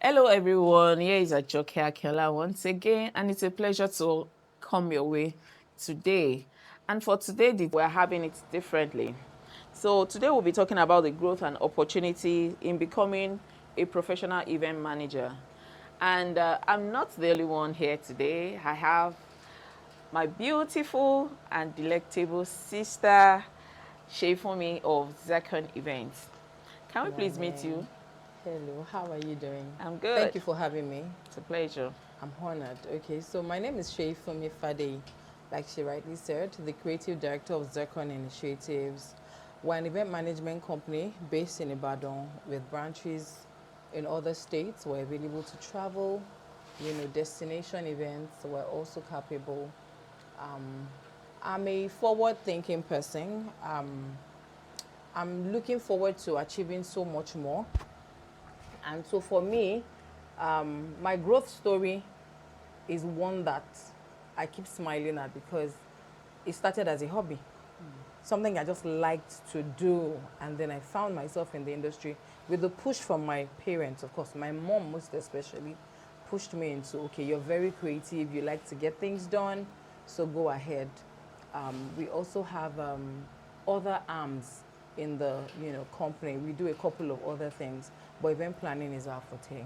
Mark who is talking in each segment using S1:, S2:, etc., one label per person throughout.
S1: Hello everyone, here is Ajoke Akinola once again, and it's a pleasure to come your way today. And for today, we're having it differently. So today we'll be talking about the growth and opportunity in becoming a professional event manager. And I'm not the only one here today. I have my beautiful and delectable sister, Seyifunmi of Zircon Events. Can we please meet you?
S2: Hello, how are you doing?
S1: I'm good.
S2: Thank you for having me.
S1: It's a pleasure.
S2: I'm honored. Okay, so my name is Seyifunmi Fadeyi, like she rightly said, the creative director of Zircon Initiatives. We're an event management company based in Ibadan with branches in other states. We're available to travel, destination events. We're also capable. I'm a forward-thinking person. I'm looking forward to achieving so much more. And so for me, my growth story is one that I keep smiling at because it started as a hobby, something I just liked to do. And then I found myself in the industry with the push from my parents, of course. My mom, most especially, pushed me into, okay, you're very creative, you like to get things done, so go ahead. We also have other arms in the company. We do a couple of other things, but event planning is our forte.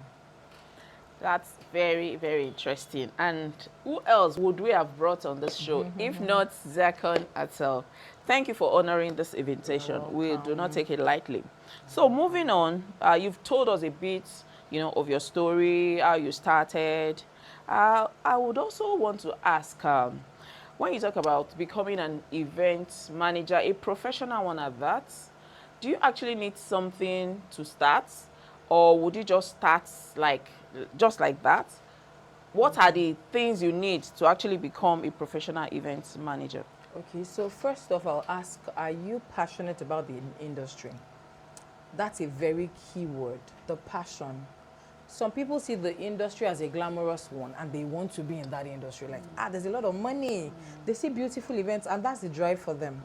S1: That's very, very interesting. And who else would we have brought on this show if not Zircon herself? Thank you for honoring this invitation. We do not take it lightly. So moving on, you've told us a bit, of your story, how you started. I would also want to ask, when you talk about becoming an event manager, a professional one at that, do you actually need something to start? Or would you just start just like that? What are the things you need to actually become a professional event manager?
S2: Okay, so first off, I'll ask, are you passionate about the industry? That's a very key word, the passion. Some people see the industry as a glamorous one and they want to be in that industry. Like, there's a lot of money. They see beautiful events and that's the drive for them.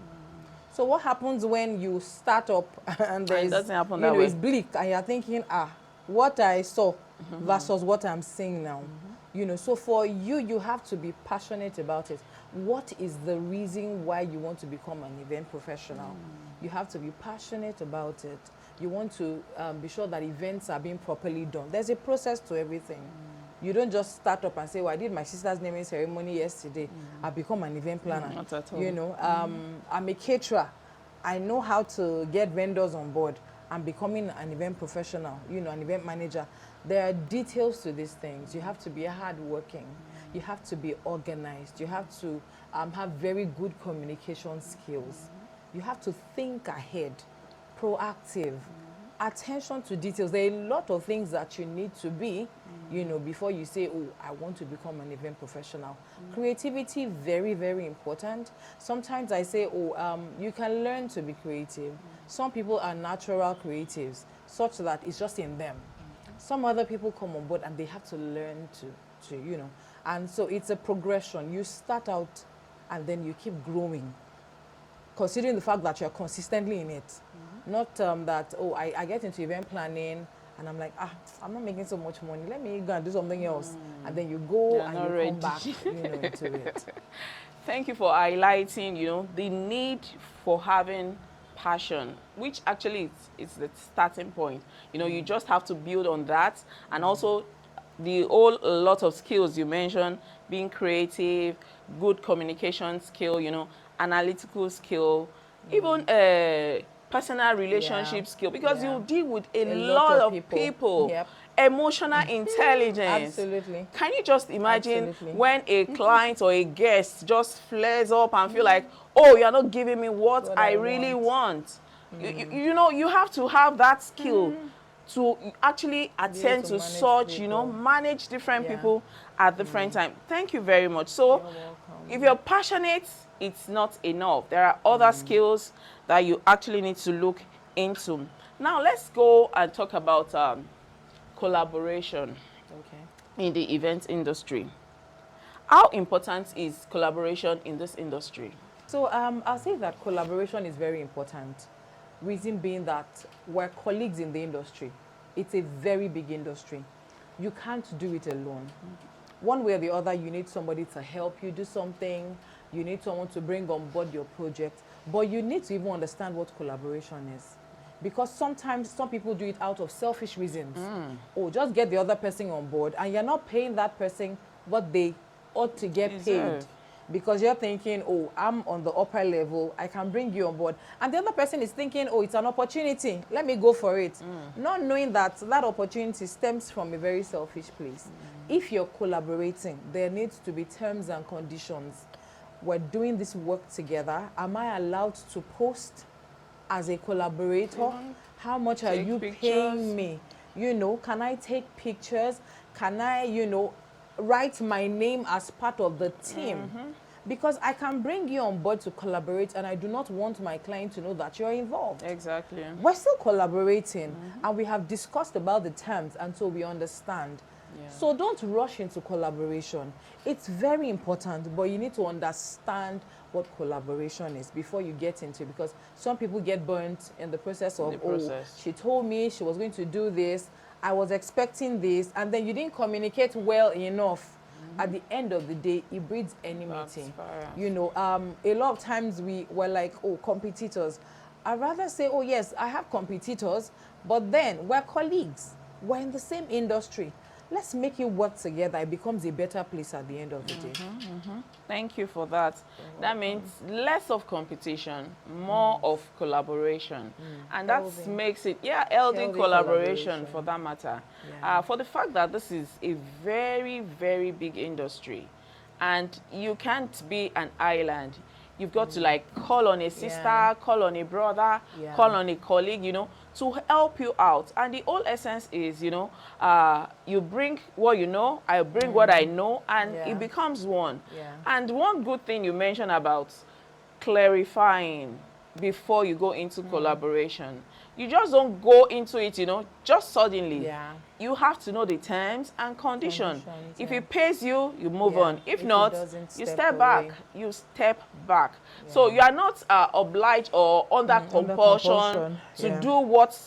S2: So what happens when you start up and there's,
S1: it doesn't happen that way.
S2: It's bleak and you're thinking, what I saw versus what I'm seeing now. So for you, you have to be passionate about it. What is the reason why you want to become an event professional? You have to be passionate about it. You want to be sure that events are being properly done. There's a process to everything. You don't just start up and say, well, I did my sister's naming ceremony yesterday. I've become an event planner.
S1: Not at all.
S2: I'm a caterer. I know how to get vendors on board. I'm becoming an event professional, an event manager. There are details to these things. You have to be hardworking. You have to be organized. You have to have very good communication skills. You have to think ahead, proactive, attention to details. There are a lot of things that you need to be, before you say, oh, I want to become an event professional. Creativity, very, very important. Sometimes I say, you can learn to be creative. Some people are natural creatives, such that it's just in them. Some other people come on board and they have to learn to. And so it's a progression. You start out and then you keep growing, considering the fact that you're consistently in it. Not that, I get into event planning and I'm like, I'm not making so much money. Let me go and do something else. And then you go and you come back into it.
S1: Thank you for highlighting, the need for having passion, which actually is the starting point. You just have to build on that. And also the whole lot of skills you mentioned, being creative, good communication skill, analytical skill, even personal relationship skill, because you deal with a lot of people.
S2: Yep.
S1: Emotional intelligence.
S2: Absolutely.
S1: Can you just imagine when a client or a guest just flares up and feel like, oh, you're not giving me what I really want. You have to have that skill to actually attend to such, manage different people at different times. Thank you very much. So if you're passionate, it's not enough. There are other skills that you actually need to look into. Now let's go and talk about collaboration in the event industry. How important is collaboration in this industry?
S2: So I'll say that collaboration is very important. Reason being that we're colleagues in the industry. It's a very big industry. you can't do it alone. One way or the other, you need somebody to help you do something. You need someone to bring on board your project. But you need to even understand what collaboration is. Because sometimes some people do it out of selfish reasons. Or just get the other person on board, and you're not paying that person what they ought to get paid. Because you're thinking, oh, I'm on the upper level, I can bring you on board. And the other person is thinking, oh, it's an opportunity, let me go for it. Not knowing that that opportunity stems from a very selfish place. If you're collaborating, there needs to be terms and conditions. We're doing this work together. Am I allowed to post as a collaborator? How much are you paying me? You know, can I take pictures? Can I, you know, write my name as part of the team? Because I can bring you on board to collaborate, and I do not want my client to know that you're involved.
S1: Exactly.
S2: We're still collaborating, and we have discussed about the terms, and so we understand. So don't rush into collaboration. It's very important, but you need to understand what collaboration is before you get into it, because some people get burnt in the process of, oh, she told me she was going to do this, I was expecting this, and then you didn't communicate well enough. At the end of the day, it breeds enmity. You know, a lot of times we were like, oh, competitors. I'd rather say, oh, yes, I have competitors, but then we're colleagues. We're in the same industry. Let's make it work together. It becomes a better place at the end of the day.
S1: Thank you for that. That means less of competition, more of collaboration. And that makes it, healthy collaboration for that matter. For the fact that this is a very, very big industry, and you can't be an island. You've got to like call on a sister, call on a brother, call on a colleague, you know, to help you out. And the whole essence is, you know, you bring what you know, I bring what I know, and it becomes one. And one good thing you mentioned about clarifying before you go into collaboration. You just don't go into it, you know, just suddenly. You have to know the terms and conditions. If it pays you, you move on. If not, you step back. You step back. So you are not obliged or under compulsion to do what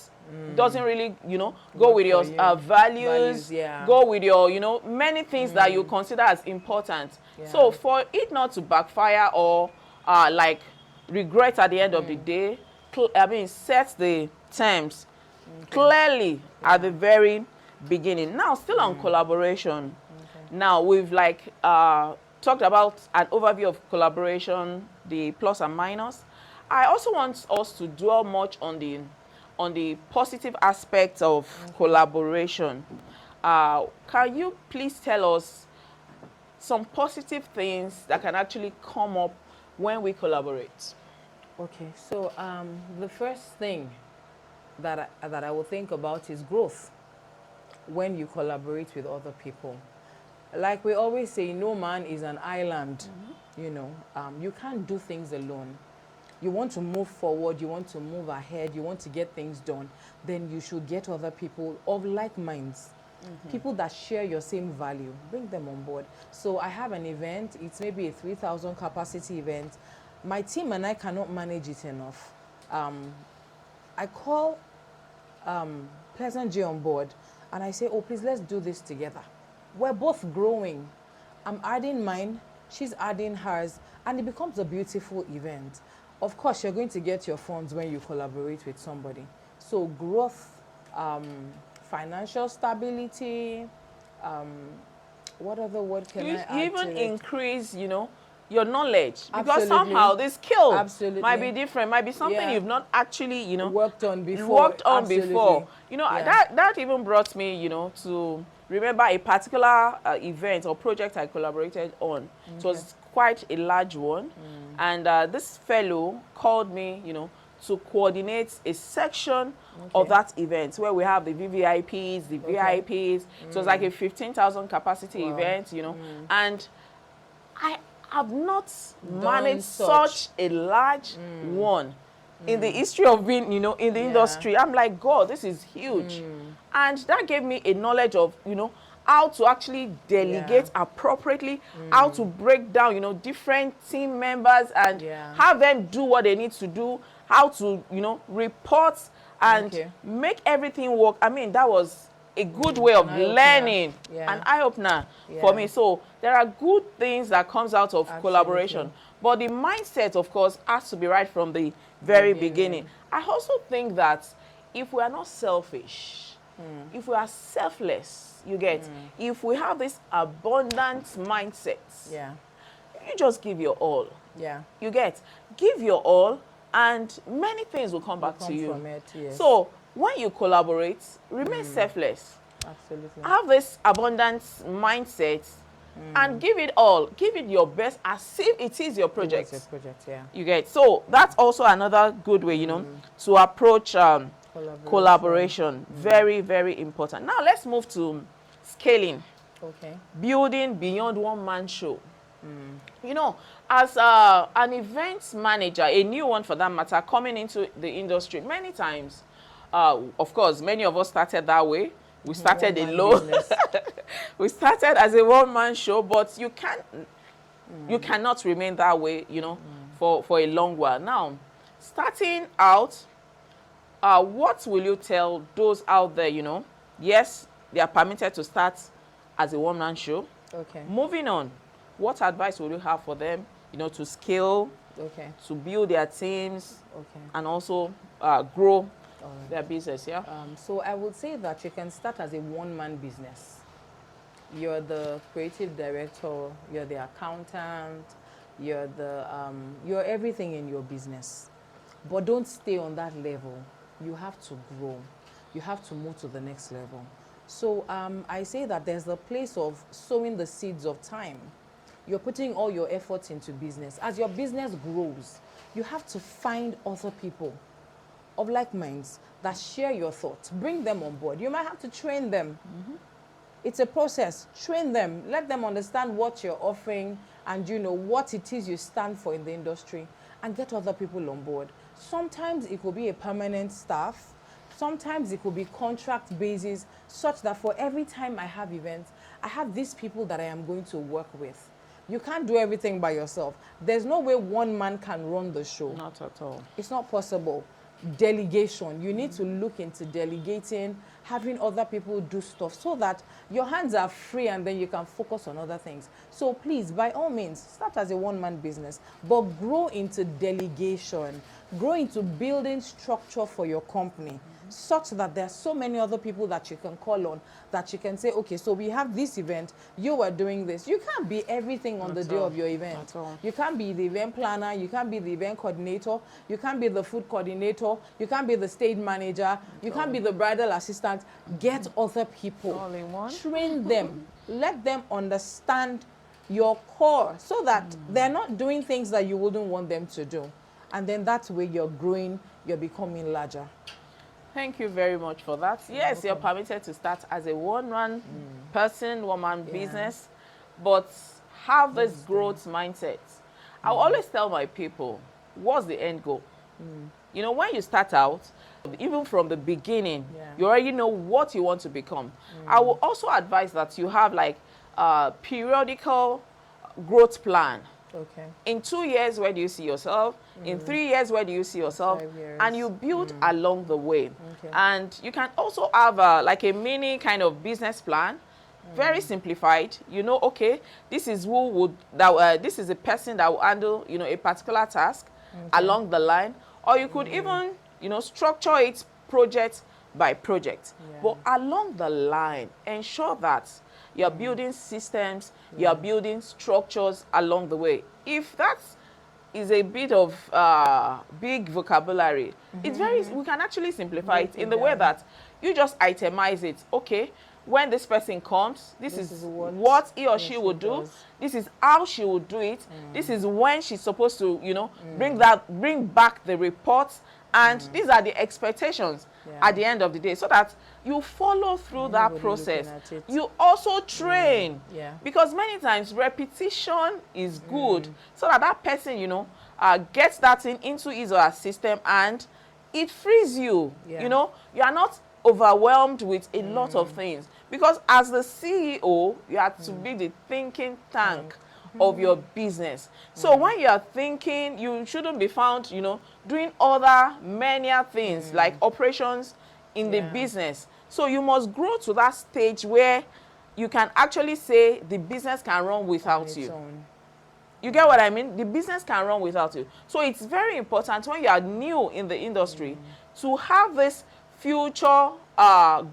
S1: doesn't really, you know, go with your values, go with your, you know, many things that you consider as important. So for it not to backfire or like regret at the end of the day, I mean, set the terms clearly at the very beginning. Now, still on collaboration. Now, we've like talked about an overview of collaboration, the plus and minus. I also want us to dwell much on the positive aspects of collaboration. Can you please tell us some positive things that can actually come up when we collaborate?
S2: Okay, so the first thing that I will think about is growth when you collaborate with other people. Like we always say, no man is an island. You know, you can't do things alone. You want to move forward, you want to move ahead, you want to get things done, then you should get other people of like minds. People that share your same value, bring them on board. So I have an event, it's maybe a 3,000 capacity event. My team and I cannot manage it enough. I call Pleasant J on board and I say, oh, please, let's do this together. We're both growing. I'm adding mine, she's adding hers, and it becomes a beautiful event. Of course, you're going to get your funds when you collaborate with somebody. So growth, financial stability, what other word can I add
S1: even
S2: to
S1: increase, you know, your knowledge, because somehow the skill might be different, might be something you've not actually, you know, worked on before. You know, that even brought me, you know, to remember a particular event or project I collaborated on. It was quite a large one, and this fellow called me, you know, to coordinate a section of that event where we have the VVIPs, the VIPs. So it's like a 15,000 capacity event, you know, and I've not managed such a large one in the history of being, you know, in the industry. I'm like, God, this is huge. And that gave me a knowledge of, you know, how to actually delegate appropriately, how to break down, you know, different team members and have them do what they need to do, how to, you know, report and make everything work. I mean, that was a good way of learning, an eye-opener for me. So there are good things that comes out of collaboration. But the mindset, of course, has to be right from the very beginning. I also think that if we are not selfish, if we are selfless, you get, if we have this abundant mindset, you just give your all. You get, give your all, and many things will come back to you.
S2: From it,
S1: So when you collaborate, remain selfless.
S2: Absolutely.
S1: Have this abundant mindset and give it all. Give it your best as if it is your project.
S2: It was your project,
S1: You get. So that's also another good way, you know, to approach collaboration. Very, very important. Now let's move to scaling.
S2: Okay.
S1: Building beyond one-man show. You know, as an event manager, a new one for that matter, coming into the industry, many times, of course, many of us started that way. We started alone. We started as a one-man show, but you cannot remain that way, you know, for a long while. Now, starting out, what will you tell those out there, you know? Yes, they are permitted to start as a one-man show.
S2: Okay.
S1: Moving on, what advice will you have for them, you know, to scale, to build their teams, and also grow their business,
S2: So I would say that you can start as a one-man business. You're the creative director, you're the accountant, you're everything in your business. But don't stay on that level. You have to grow. You have to move to the next level. So I say that there's the place of sowing the seeds of time. You're putting all your efforts into business. As your business grows, you have to find other people of like minds that share your thoughts. Bring them on board. You might have to train them. It's a process. Train them. Let them understand what you're offering and, you know, what it is you stand for in the industry, and get other people on board. Sometimes it could be a permanent staff. Sometimes it could be contract basis, such that for every time I have events, I have these people that I am going to work with. You can't do everything by yourself. There's no way one man can run the show.
S1: Not at all.
S2: It's not possible. Delegation. You need to look into delegating, having other people do stuff so that your hands are free and then you can focus on other things. So please, by all means, start as a one-man business, but grow into delegation. Grow into building structure for your company, such that there are so many other people that you can call on, that you can say, okay, so we have this event, you are doing this. You can't be everything on the day of your event. You can't be the event planner, you can't be the event coordinator, you can't be the food coordinator, you can't be the stage manager, you can't be the bridal assistant. Get other people.
S1: All in one.
S2: Train them. Let them understand your core so that they're not doing things that you wouldn't want them to do. And then that way you're growing, you're becoming larger.
S1: Thank you very much for that. Yes, you're permitted to start as a one-man person, one-man business, but have this growth mindset. I always tell my people, what's the end goal? You know, when you start out, even from the beginning, you already know what you want to become. I will also advise that you have like a periodical growth plan.
S2: Okay.
S1: In 2 years, where do you see yourself? In 3 years, where do you see yourself?
S2: 5 years.
S1: And you build along the way. And you can also have like a mini kind of business plan, very simplified. You know, okay, this is who would this is a person that will handle, you know, a particular task along the line. Or you could even, you know, structure it project by project. But along the line, ensure that you're building systems, you're building structures along the way. If that is a bit of big vocabulary, it's we can actually simplify it in the way that you just itemize it. Okay, when this person comes, this is what he or she will do. This is how she will do it. This is when she's supposed to, you know, bring back the reports. And these are the expectations at the end of the day, so that you follow through that process. You also train, because many times repetition is good, so that that person, you know, gets that into his or her system, and it frees you. You know, you are not overwhelmed with a lot of things, because as the CEO, you have to be the thinking tank of your business. So when you are thinking, you shouldn't be found, you know, doing other many things like operations in the business. So you must grow to that stage where you can actually say the business can run without you. You get what I mean? The business can run without you. So it's very important when you are new in the industry to have this future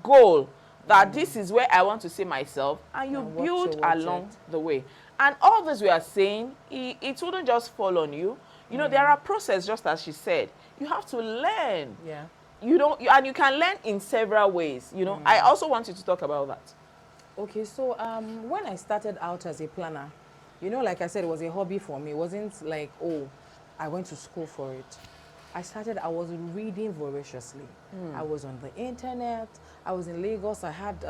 S1: goal that this is where I want to see myself, and you build along the way. And all this we are saying, it wouldn't just fall on you. You know, there are processes, just as she said. You have to learn.
S2: Yeah.
S1: And you can learn in several ways. You know, I also want you to talk about that.
S2: Okay, so when I started out as a planner, you know, like I said, it was a hobby for me. It wasn't like, oh, I went to school for it. I was reading voraciously. I was on the internet. I was in Lagos. I had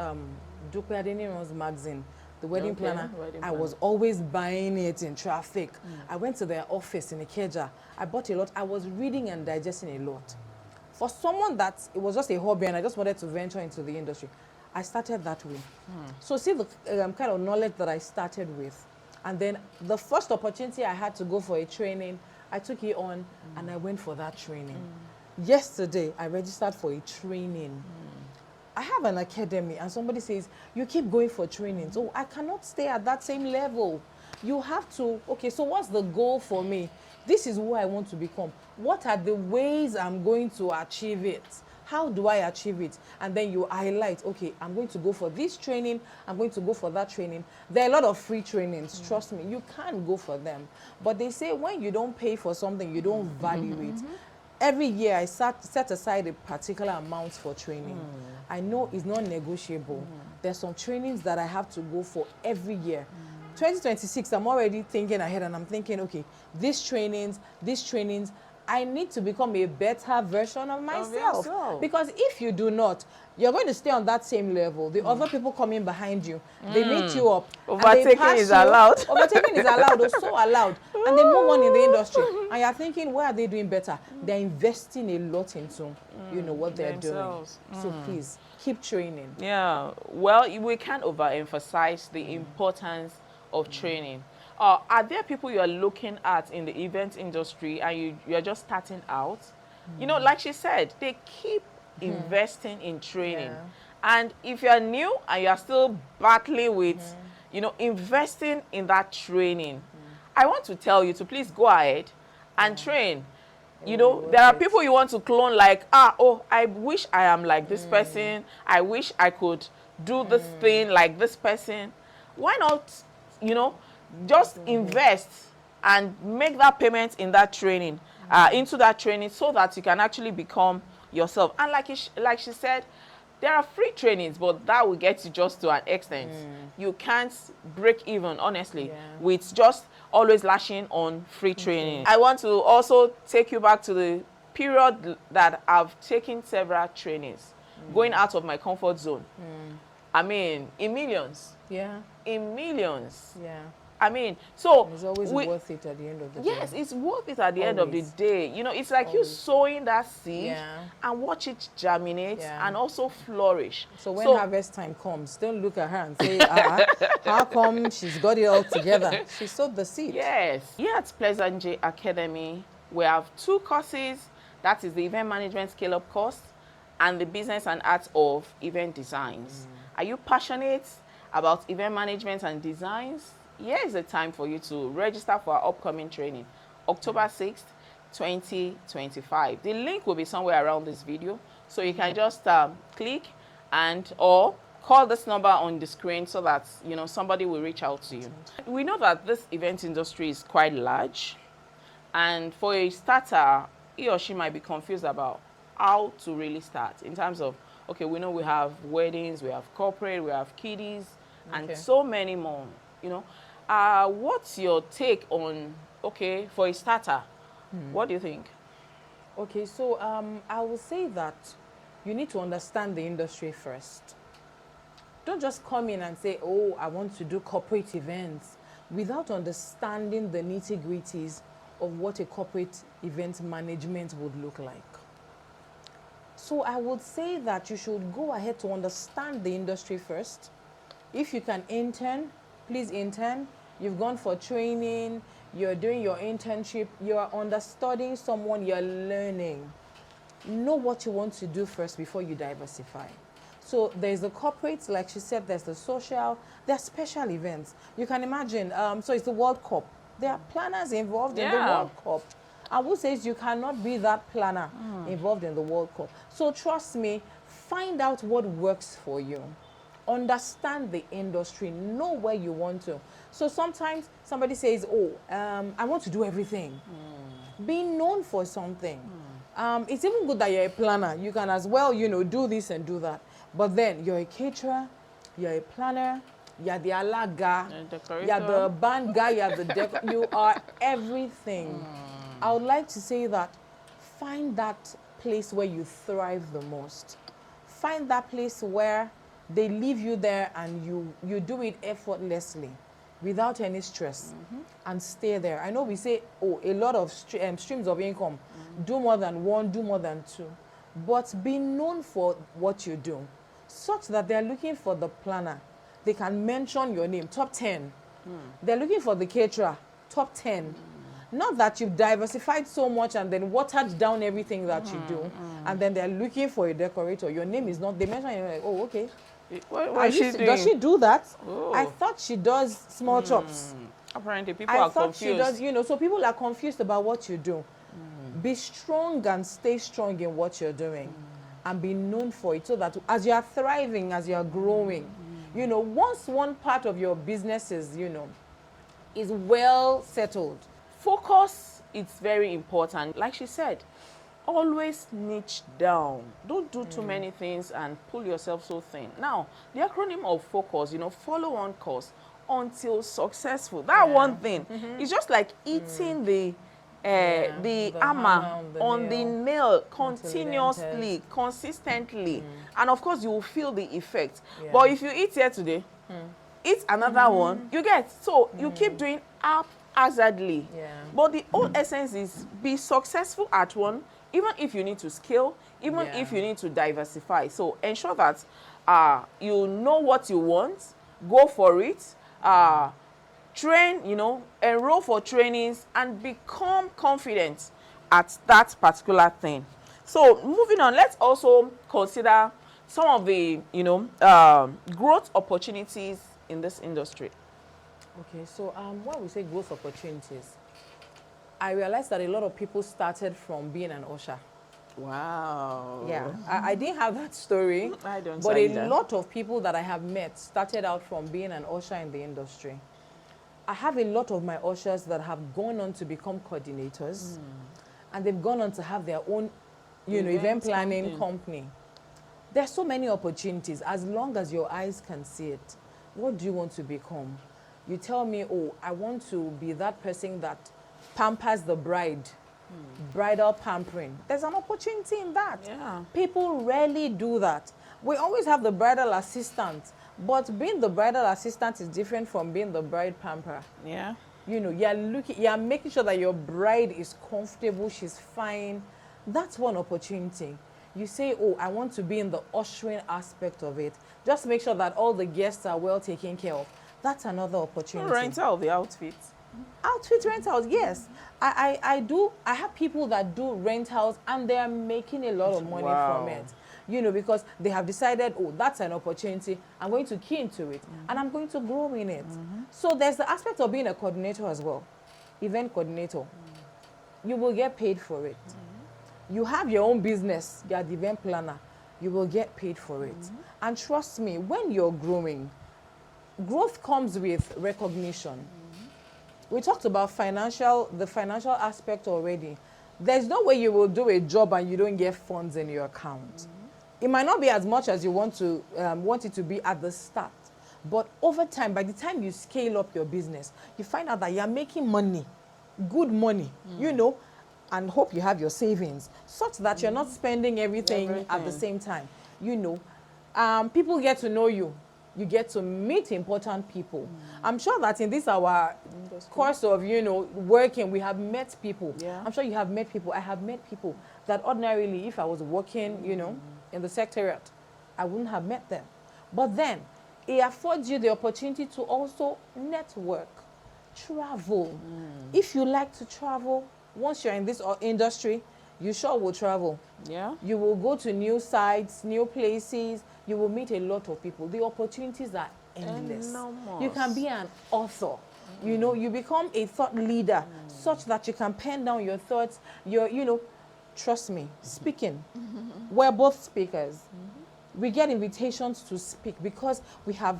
S2: Dupe Adenino's magazine, the wedding planner. I was always buying it in traffic. I went to their office in Ikeja. I bought a lot. I was reading and digesting a lot. For someone that it was just a hobby and I just wanted to venture into the industry, I started that way. So see the kind of knowledge that I started with. And then the first opportunity I had to go for a training, I took it on and I went for that training. Yesterday, I registered for a training. I have an academy and somebody says, you keep going for trainings. Oh, I cannot stay at that same level. You have to, okay, so what's the goal for me? This is who I want to become. What are the ways I'm going to achieve it? How do I achieve it? And then you highlight, okay, I'm going to go for this training, I'm going to go for that training. There are a lot of free trainings, trust me, you can't go for them. But they say when you don't pay for something, you don't value it. Every year I set aside a particular amount for training. I know it's not negotiable. There's some trainings that I have to go for every year. 2026, I'm already thinking ahead and I'm thinking, okay, these trainings, I need to become a better version of myself. Because if you do not, you're going to stay on that same level. The other people coming behind you, they meet you up.
S1: Overtaking is allowed.
S2: Overtaking is allowed, or so allowed. And they move on in the industry. And you're thinking, why are they doing better? They're investing a lot into, you know, what they're doing. So please, keep training.
S1: Yeah, well, we can't overemphasize the importance of training. Are there people you are looking at in the event industry and you're just starting out? You know, like she said, they keep investing in training. And if you're new and you're still battling with, you know, investing in that training, I want to tell you to please go ahead and train. You know, there are people you want to clone like, I wish I am like this person. I wish I could do this thing like this person. Why not, you know, just invest and make that payment in that training, into that training so that you can actually become yourself. And like she said, there are free trainings, but that will get you just to an extent. You can't break even, honestly, with just always lashing on free training. I want to also take you back to the period that I've taken several trainings, going out of my comfort zone. I mean, in millions. In millions. I mean, so
S2: it's always worth it at the end of the day.
S1: Yes, it's worth it at the end of the day. You know, it's like you sowing that seed and watch it germinate and also flourish.
S2: So when harvest time comes, don't look at her and say, how come she's got it all together? She sowed the seed.
S1: Yes. Here at Pleasant J Academy, we have 2 courses. That is the Event Management Scale-Up course and the Business and Arts of Event Designs. Are you passionate about event management and designs? Here is the time for you to register for our upcoming training, October 6th, 2025. The link will be somewhere around this video, so you can just click or call this number on the screen so that, you know, somebody will reach out to you. We know that this event industry is quite large, and for a starter, he or she might be confused about how to really start in terms of, okay, we know we have weddings, we have corporate, we have kiddies, and so many more, you know. What's your take on, okay, for a starter, what do you think?
S2: Okay, so I will say that you need to understand the industry first. Don't just come in and say, oh, I want to do corporate events without understanding the nitty-gritties of what a corporate event management would look like. So I would say that you should go ahead to understand the industry first. If you can intern, please intern. You've gone for training, you're doing your internship, you're understudying someone, you're learning. Know what you want to do first before you diversify. So there's the corporate, like she said, there's the social, there are special events. You can imagine, so it's the World Cup. There are planners involved in the World Cup. And who says you cannot be that planner involved in the World Cup? So trust me, find out what works for you. Understand the industry, know where you want to. So sometimes somebody says, oh, I want to do everything. Be known for something. It's even good that you're a planner. You can as well, do this and do that. But then you're a caterer, you're a planner, you're the alaga, you're the band guy, you're the you are everything. I would like to say that find that place where you thrive the most. Find that place where they leave you there and you do it effortlessly without any stress and stay there. I know we say, oh, a lot of streams of income, do more than one, do more than two, but be known for what you do such that they're looking for the planner. They can mention your name, top 10. They're looking for the caterer, top 10. Not that you've diversified so much and then watered down everything that you do, and then they're looking for a decorator. Your name is not, they mention you like, oh, okay.
S1: What is she doing?
S2: Does she do that?
S1: Oh.
S2: I thought she does small chops.
S1: Apparently, people are confused.
S2: She does, so people are confused about what you do. Be strong and stay strong in what you're doing and be known for it so that as you are thriving, as you are growing, once one part of your business is, is well settled.
S1: Focus is very important. Like she said, always niche down. Don't do too many things and pull yourself so thin. Now, the acronym of focus, follow one course until successful. That one thing is just like eating the hammer on the nail continuously, consistently. And of course, you will feel the effect. But if you eat here today, eat another one, you get. So you keep doing haphazardly. But the whole essence is be successful at one, even if you need to scale, even if you need to diversify. So ensure that you know what you want, go for it, train, enroll for trainings and become confident at that particular thing. So moving on, let's also consider some of the, growth opportunities in this industry.
S2: Okay, so when we say growth opportunities, I realized that a lot of people started from being an usher.
S1: Wow.
S2: Yeah, I didn't have that story.
S1: I don't.
S2: But a lot of people that I have met started out from being an usher in the industry. I have a lot of my ushers that have gone on to become coordinators, and they've gone on to have their own, event planning company. There's so many opportunities as long as your eyes can see it. What do you want to become? You tell me, oh, I want to be that person that pampers the bride. Bridal pampering. There's an opportunity in that.
S1: Yeah.
S2: People rarely do that. We always have the bridal assistant, but being the bridal assistant is different from being the bride pamperer.
S1: Yeah.
S2: You're making sure that your bride is comfortable, she's fine. That's one opportunity. You say, oh, I want to be in the ushering aspect of it. Just make sure that all the guests are well taken care of. That's another opportunity.
S1: Rental of the outfits.
S2: Outfit rentals, yes. I have people that do rentals and they are making a lot of money from it. Because they have decided, oh, that's an opportunity. I'm going to key into it and I'm going to grow in it. So there's the aspect of being a coordinator as well. Event coordinator. You will get paid for it. You have your own business, you're the event planner. You will get paid for it. And trust me, when you're growing, growth comes with recognition. We talked about the financial aspect already. There's no way you will do a job and you don't get funds in your account. It might not be as much as you want it to be at the start. But over time, by the time you scale up your business, you find out that you're making money, good money, and hope you have your savings, such that you're not spending everything at the same time. People get to know you. You get to meet important people. I'm sure that in this our course of, working, we have met people. Yeah. I'm sure you have met people. I have met people that ordinarily, if I was working, in the secretariat, I wouldn't have met them. But then, it affords you the opportunity to also network, travel. If you like to travel, once you're in this industry, you sure will travel.
S1: Yeah.
S2: You will go to new sites, new places. You will meet a lot of people. The opportunities are endless.
S1: Enormous.
S2: You can be an author. You know, you become a thought leader such that you can pen down your thoughts. Trust me, speaking. We're both speakers. We get invitations to speak because we have,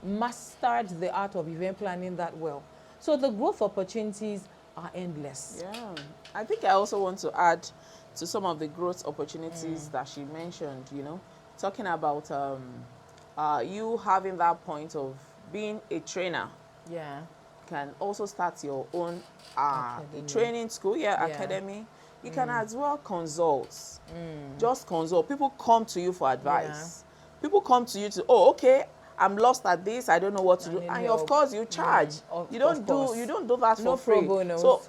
S2: mastered the art of event planning that well. So the growth opportunities are endless.
S1: Yeah. I think I also want to add to some of the growth opportunities that she mentioned, talking about you having that point of being a trainer.
S2: Yeah.
S1: Can also start your own training school,
S2: Yeah.
S1: academy. You can as well consult. Just consult. People come to you for advice. People come to you to, okay, I'm lost at this, I don't know what to do. And of course you charge. You don't do that for free.
S2: Pro bonos.
S1: So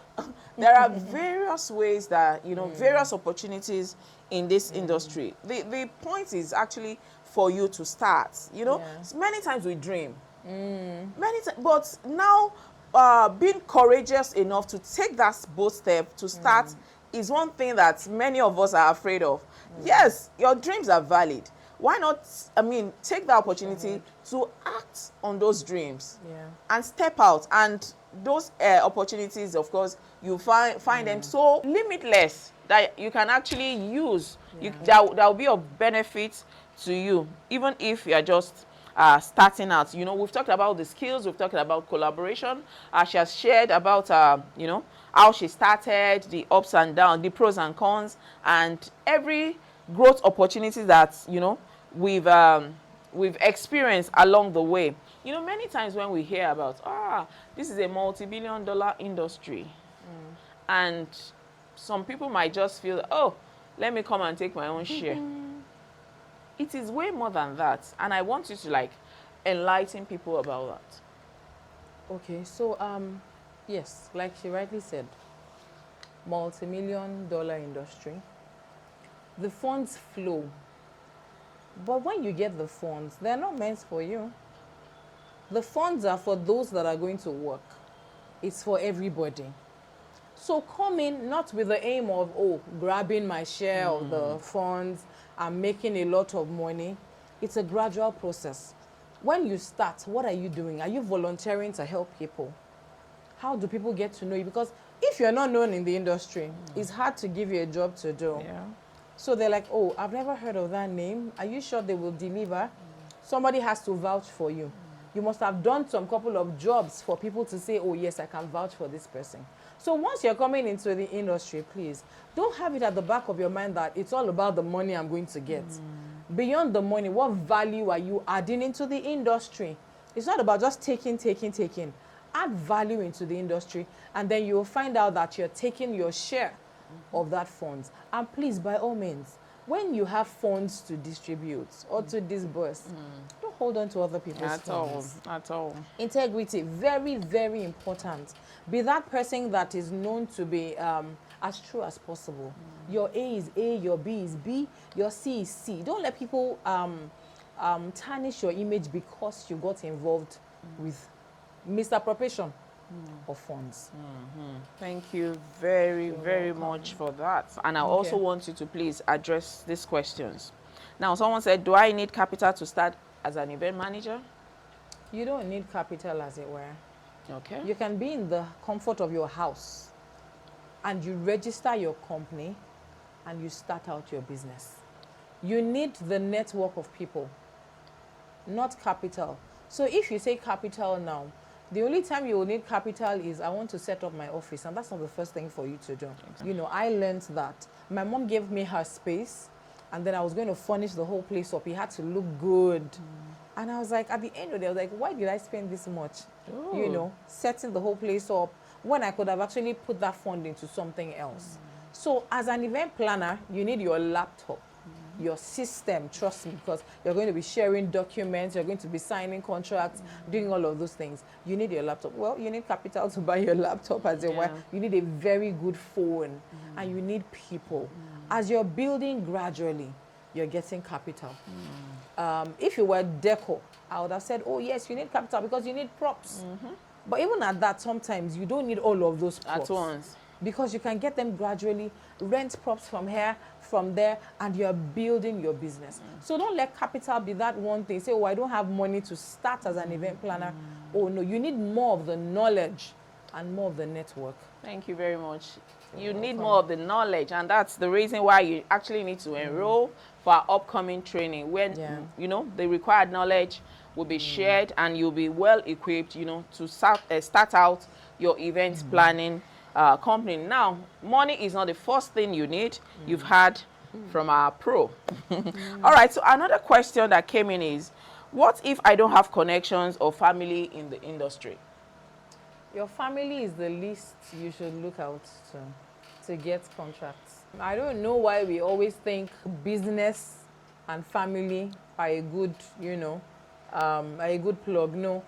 S1: there are various ways that, various opportunities in this industry. The point is actually for you to start. Many times we dream. Many times, but now being courageous enough to take that bold step to start is one thing that many of us are afraid of. Yes, your dreams are valid. Why not, take the opportunity to act on those dreams and step out. And those opportunities, of course, you find them so limitless that you can actually use. That will be of benefit to you, even if you are just starting out. We've talked about the skills, we've talked about collaboration. She has shared about, how she started, the ups and downs, the pros and cons, and every growth opportunity that, we've experienced along the way. Many times when we hear about, this is a multi-billion-dollar industry, and some people might just feel, let me come and take my own share. It is way more than that, and I want you to enlighten people about that.
S2: Okay, so yes, like she rightly said, multi-million-dollar industry. The funds flow, but when you get the funds, they're not meant for you. The funds are for those that are going to work. It's for everybody. So come in not with the aim of, grabbing my share of the funds, I'm making a lot of money. It's a gradual process. When you start, what are you doing? Are you volunteering to help people? How do people get to know you? Because if you're not known in the industry, it's hard to give you a job to do.
S1: Yeah.
S2: So they're like, I've never heard of that name. Are you sure they will deliver? Somebody has to vouch for you. You must have done some couple of jobs for people to say, yes, I can vouch for this person. So once you're coming into the industry, please, don't have it at the back of your mind that it's all about the money I'm going to get. Beyond the money, what value are you adding into the industry? It's not about just taking. Add value into the industry, and then you'll find out that you're taking your share of that funds. And please, by all means, when you have funds to distribute or to disburse, don't hold on to other people's funds.
S1: At all.
S2: Integrity, very, very important. Be that person that is known to be as true as possible. Your A is A, your B is B, your C is C. Don't let people tarnish your image because you got involved with misappropriation of funds.
S1: Thank you very, very much for that. And I also want you to please address these questions. Now, someone said, do I need capital to start as an event manager?
S2: You don't need capital, as it were.
S1: Okay.
S2: You can be in the comfort of your house and you register your company and you start out your business. You need the network of people, not capital. So if you say capital now, the only time you will need capital is, I want to set up my office, and that's not the first thing for you to do. Exactly. I learned that. My mom gave me her space, and then I was going to furnish the whole place up. It had to look good. And I was like, at the end of the day, I was like, why did I spend this much, setting the whole place up, when I could have actually put that fund into something else? So as an event planner, you need your laptop, your system, trust me, because you're going to be sharing documents, you're going to be signing contracts, doing all of those things. You need your laptop. Well, you need capital to buy your laptop, as it were. You need a very good phone, and you need people. As you're building gradually, you're getting capital. If you were deco, I would have said, yes, you need capital because you need props. But even at that, sometimes you don't need all of those props.
S1: At once.
S2: because you can get them gradually, rent props from here, from there, and you're building your business. So don't let capital be that one thing. Say, oh, I don't have money to start as an event planner. Oh, no, you need more of the knowledge and more of the network.
S1: Thank you very much. You need more of the knowledge, and that's the reason why you actually need to enroll for our upcoming training, when you know the required knowledge will be shared, and you'll be well equipped, you know, to start out your events planning company. Now, money is not the first thing you need. You've heard from our pro. All right, so another question that came in is, what if I don't have connections or family in the industry?
S2: Your family is the least you should look out to get contracts. I don't know why we always think business and family are a good, you know, are a good plug. No.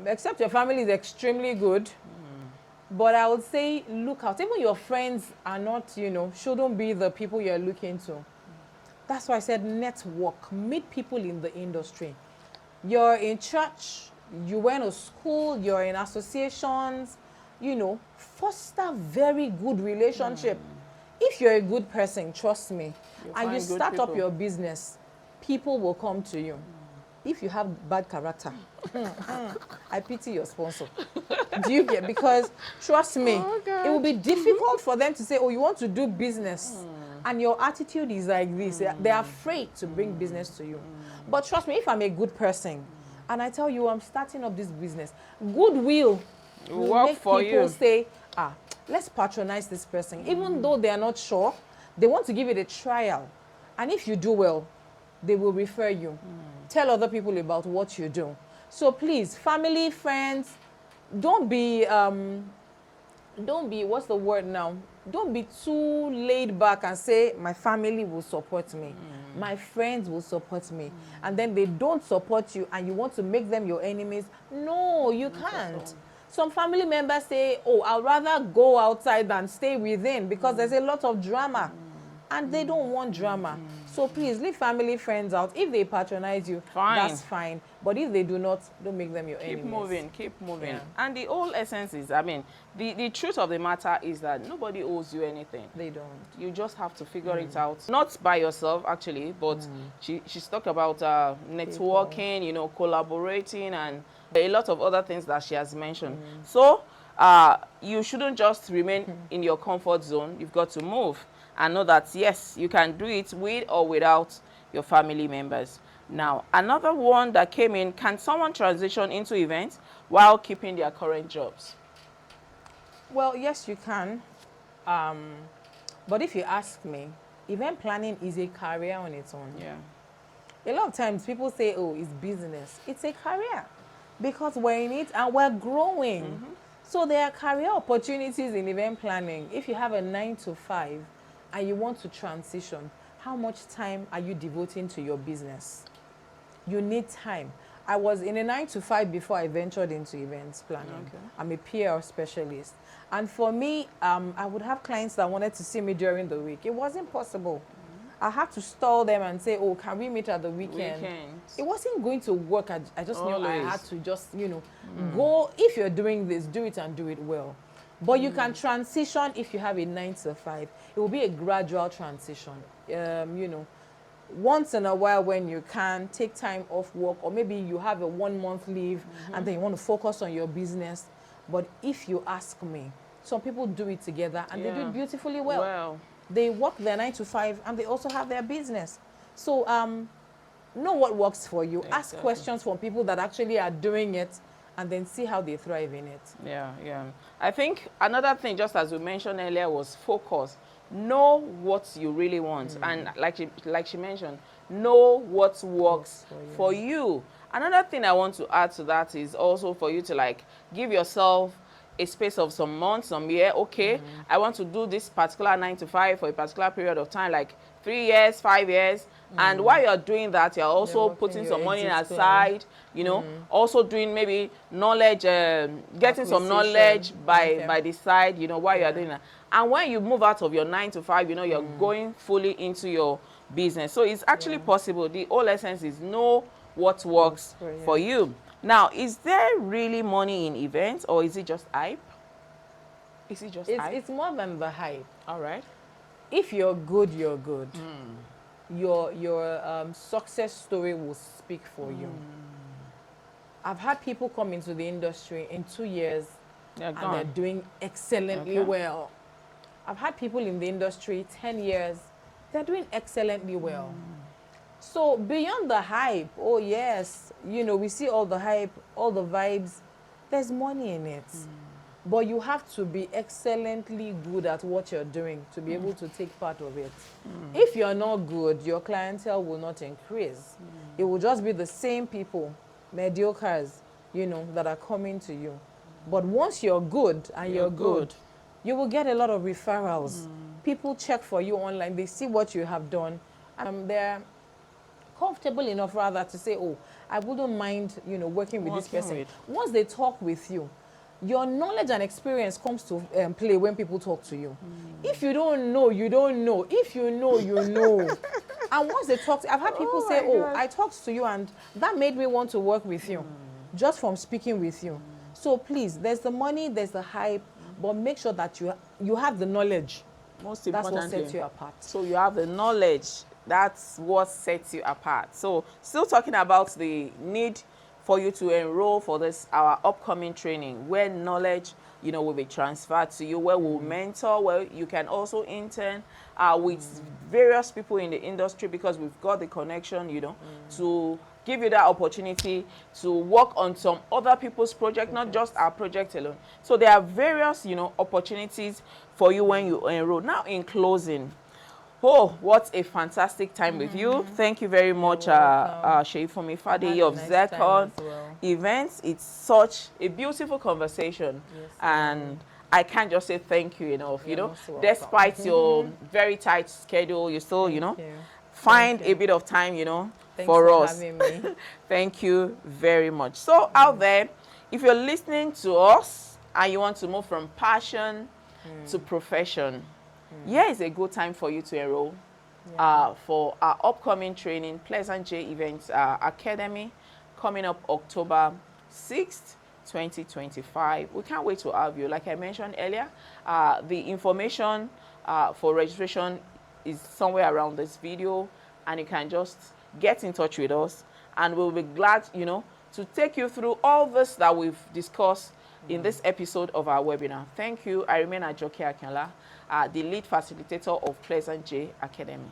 S2: Except your family is extremely good. But I would say look out. Even your friends are not, you know, shouldn't be the people you're looking to. That's why I said network. Meet people in the industry. You're in church, you went to school, you're in associations, you know, foster very good relationship. If you're a good person, trust me, and you start up your business, people will come to you. If you have bad character, I pity your sponsor. Do you get? Because trust me, it will be difficult for them to say, oh, you want to do business, and your attitude is like this. They're afraid to bring business to you. But trust me, if I'm a good person, and I tell you I'm starting up this business, goodwill will make people say, let's patronize this person. Even though they are not sure, they want to give it a trial. And if you do well, they will refer you. Tell other people about what you do. So please, family, friends, don't be, what's the word now? Don't be too laid back and say, my family will support me. My friends will support me. And then they don't support you and you want to make them your enemies. No, you can't. Some family members say, oh, I'd rather go outside than stay within because there's a lot of drama. And they don't want drama. So please, leave family, friends out. If they patronize you, that's fine. But if they do not, don't make them your enemies.
S1: Keep moving. Yeah. And the whole essence is, I mean, the truth of the matter is that nobody owes you anything.
S2: They don't.
S1: You just have to figure it out. Not by yourself, actually, but she's talked about networking, you know, collaborating, and a lot of other things that she has mentioned. So you shouldn't just remain in your comfort zone. You've got to move. And know that, yes, you can do it with or without your family members. Now, another one that came in, can someone transition into events while keeping their current jobs?
S2: Well, yes, you can. But if you ask me, event planning is a career on its own.
S1: Yeah.
S2: A lot of times people say, oh, it's business. It's a career because we're in it and we're growing. So there are career opportunities in event planning. If you have a 9 to 5, and you want to transition, how much time are you devoting to your business? You need time. I was in a 9 to 5 before I ventured into events planning. Okay. I'm a PR specialist. And for me, I would have clients that wanted to see me during the week. It wasn't possible. I had to stall them and say, oh, can we meet at the weekend? Weekends. It wasn't going to work. I just knew I had to just, you know, go. If you're doing this, do it and do it well. But you can transition if you have a 9 to 5. It will be a gradual transition. You know, once in a while when you can take time off work, or maybe you have a 1 month leave and then you want to focus on your business. But if you ask me, some people do it together and they do it beautifully well. They work their 9 to 5 and they also have their business. So know what works for you. Exactly. Ask questions from people that actually are doing it, and then see how they thrive in it.
S1: Yeah. I think another thing, just as we mentioned earlier, was focus. Know what you really want. And like she mentioned, know what works for you. Another thing I want to add to that is also for you to like give yourself a space of some months, some year. Okay, I want to do this particular 9 to 5 for a particular period of time, like 3 years, 5 years. And while you're doing that, you're also putting some money aside, you know, also doing maybe knowledge, getting some knowledge by the side, you know, while you're doing that. And when you move out of your 9 to 5, you know, you're going fully into your business. So it's actually possible. The whole essence is know what works for you. Now, is there really money in events, or is it just hype? Is it just
S2: It's,
S1: hype?
S2: it's more than the hype.
S1: All right.
S2: If you're good, you're good. Your success story will speak for you. I've had people come into the industry in 2 years
S1: They're
S2: and
S1: gone.
S2: they're doing excellently
S1: Okay.
S2: well. I've had people in the industry 10 years, they're doing excellently well. So beyond the hype, oh yes, you know, we see all the hype, all the vibes, there's money in it. But you have to be excellently good at what you're doing to be able to take part of it. If you're not good, your clientele will not increase. It will just be the same people, mediocres, you know, that are coming to you. But once you're good and you're good, you will get a lot of referrals. People check for you online, they see what you have done, and they're comfortable enough rather to say, oh, I wouldn't mind, you know, working with this person. Once they talk with you, your knowledge and experience comes to play when people talk to you. If you don't know, you don't know. If you know, you know. And once they talk, I've had people say, oh, I talked to you and that made me want to work with you, just from speaking with you. So please, there's the money, there's the hype, but make sure that you have the knowledge.
S1: Most
S2: That's
S1: importantly,
S2: what sets you apart.
S1: So you have the knowledge. That's what sets you apart. So still talking about the need for you to enroll for this, our upcoming training, where knowledge, you know, will be transferred to you, where we'll mentor, where you can also intern with various people in the industry, because we've got the connection, you know, to give you that opportunity to work on some other people's project, not just our project alone. So there are various, you know, opportunities for you when you enroll. Now, in closing, oh, what a fantastic time with you. Thank you very much, Seyifunmi, Fadeyi of Zircon events. It's such a beautiful conversation. Yes, and I can't just say thank you enough. You know, despite your very tight schedule, you still, you know, find a bit of time, you know, for us.
S2: Having me.
S1: Thank you very much. So out there, if you're listening to us and you want to move from passion to profession, here is a good time for you to enroll for our upcoming training, Pleasant J Events Academy, coming up October 6th, 2025. We can't wait to have you. Like I mentioned earlier, the information for registration is somewhere around this video, and you can just get in touch with us, and we'll be glad, you know, to take you through all this that we've discussed in this episode of our webinar. Thank you. I remain Ajoke Akinola, the lead facilitator of Pleasant J Academy.